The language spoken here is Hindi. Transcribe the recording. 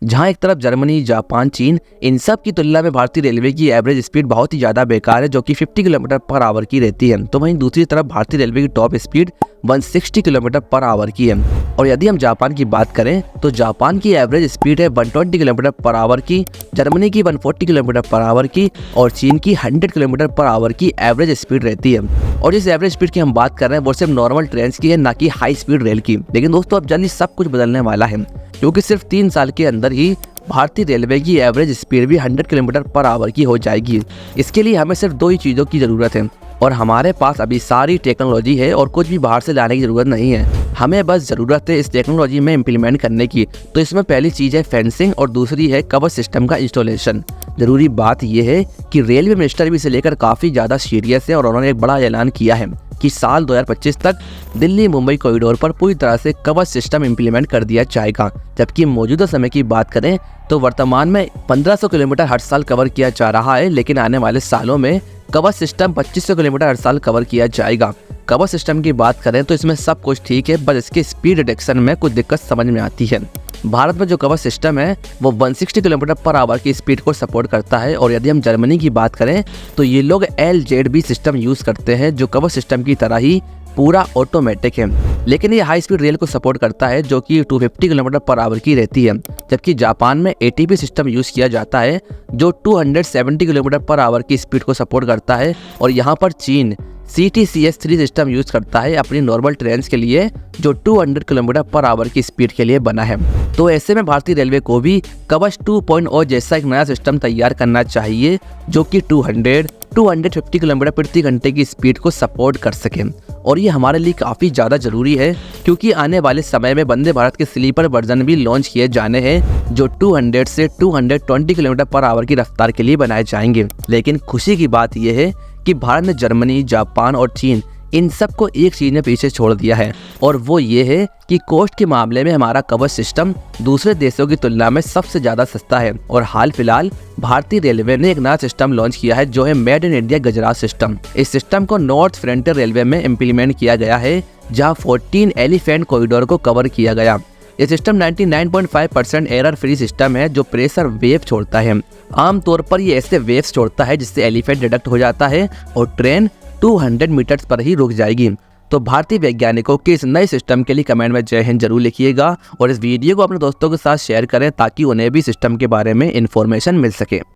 जहां एक तरफ जर्मनी, जापान, चीन, इन सब की तुलना में भारतीय रेलवे की एवरेज स्पीड बहुत ही ज़्यादा बेकार है, जो कि 50 किलोमीटर पर आवर की रहती है। तो वहीं दूसरी तरफ भारतीय रेलवे की top speed 160 kilometre per hour की है। और यदि हम जापान की बात करें तो जापान की एवरेज स्पीड है 120 किलोमीटर पर आवर की, जर्मनी की 140 किलोमीटर पर आवर की और चीन की 100 किलोमीटर पर आवर की एवरेज स्पीड रहती है। और जिस एवरेज स्पीड की हम बात कर रहे हैं वो सिर्फ नॉर्मल ट्रेन की है, ना कि हाई स्पीड रेल की। लेकिन दोस्तों अब जल्दी सब कुछ बदलने वाला है, क्योंकि सिर्फ 3 साल के अंदर ही भारतीय रेलवे की एवरेज स्पीड भी 100 किलोमीटर पर आवर की हो जाएगी। इसके लिए हमें सिर्फ 2 ही चीज़ों की ज़रूरत है और हमारे पास अभी सारी टेक्नोलॉजी है और कुछ भी बाहर से लाने की ज़रूरत नहीं है। हमें बस ज़रूरत है इस टेक्नोलॉजी में इम्प्लीमेंट करने की। तो इसमें पहली चीज़ है फेंसिंग और दूसरी है कवच सिस्टम का इंस्टॉलेशन। ज़रूरी बात यह है कि रेलवे मिनिस्टर भी इसे लेकर काफ़ी ज़्यादा सीरियस है और उन्होंने एक बड़ा ऐलान किया है कि साल 2025 तक दिल्ली मुंबई कॉरिडोर पर पूरी तरह से कवच सिस्टम इम्प्लीमेंट कर दिया जाएगा। जबकि मौजूदा समय की बात करें तो वर्तमान में 1500 किलोमीटर हर साल कवर किया जा रहा है, लेकिन आने वाले सालों में कवच सिस्टम 2500 किलोमीटर हर साल कवर किया जाएगा। कवच सिस्टम की बात करें तो इसमें सब कुछ ठीक है, बस इसके स्पीड रिडक्शन में कुछ दिक्कत समझ में आती है। भारत में जो कवच सिस्टम है वो 160 किलोमीटर पर आवर की स्पीड को सपोर्ट करता है। और यदि हम जर्मनी की बात करें तो ये लोग LZB सिस्टम यूज़ करते हैं, जो कवच सिस्टम की तरह ही पूरा ऑटोमेटिक है, लेकिन ये हाई स्पीड रेल को सपोर्ट करता है, जो कि 250 किलोमीटर पर आवर की रहती है। जबकि जापान में ATP सिस्टम यूज़ किया जाता है, जो 270 किलोमीटर पर आवर की स्पीड को सपोर्ट करता है। और यहाँ पर चीन CTCS3 सिस्टम यूज़ करता है अपनी नॉर्मल ट्रेन के लिए, जो 200 किलोमीटर पर आवर की स्पीड के लिए बना है। तो ऐसे में भारतीय रेलवे को भी कवच 2.0 जैसा एक नया सिस्टम तैयार करना चाहिए, जो कि 250 किलोमीटर प्रति घंटे की स्पीड को सपोर्ट कर सके। और ये हमारे लिए काफ़ी ज़्यादा ज़रूरी है, क्योंकि आने वाले समय में वंदे भारत के स्लीपर वर्जन भी लॉन्च किए जाने हैं, जो 200 से 220 किलोमीटर पर आवर की रफ्तार के लिए बनाए जाएंगे। लेकिन खुशी की बात यह है कि भारत ने जर्मनी, जापान और चीन इन सबको एक चीज़ ने पीछे छोड़ दिया है, और वो ये है कि कॉस्ट के मामले में हमारा कवच सिस्टम दूसरे देशों की तुलना में सबसे ज़्यादा सस्ता है। और हाल फिलहाल भारतीय रेलवे ने एक नया सिस्टम लॉन्च किया है, जो है made in India Gajraj system. इस सिस्टम को नॉर्थ फ्रंटियर रेलवे में इम्प्लीमेंट किया गया है, जहाँ 14 एलिफेंट कॉरिडोर को कवर किया गया। ये सिस्टम 99.5% एरर फ्री सिस्टम है, जो प्रेशर वेव छोड़ता है। आमतौर पर ये ऐसे वेव्स छोड़ता है जिससे एलिफेंट डिडक्ट हो जाता है और ट्रेन 200 मीटर्स पर ही रुक जाएगी। तो भारतीय वैज्ञानिकों के इस नए सिस्टम के लिए कमेंट में जय हिंद जरूर लिखिएगा और इस वीडियो को अपने दोस्तों के साथ शेयर करें, ताकि उन्हें भी सिस्टम के बारे में इंफॉर्मेशन मिल सके।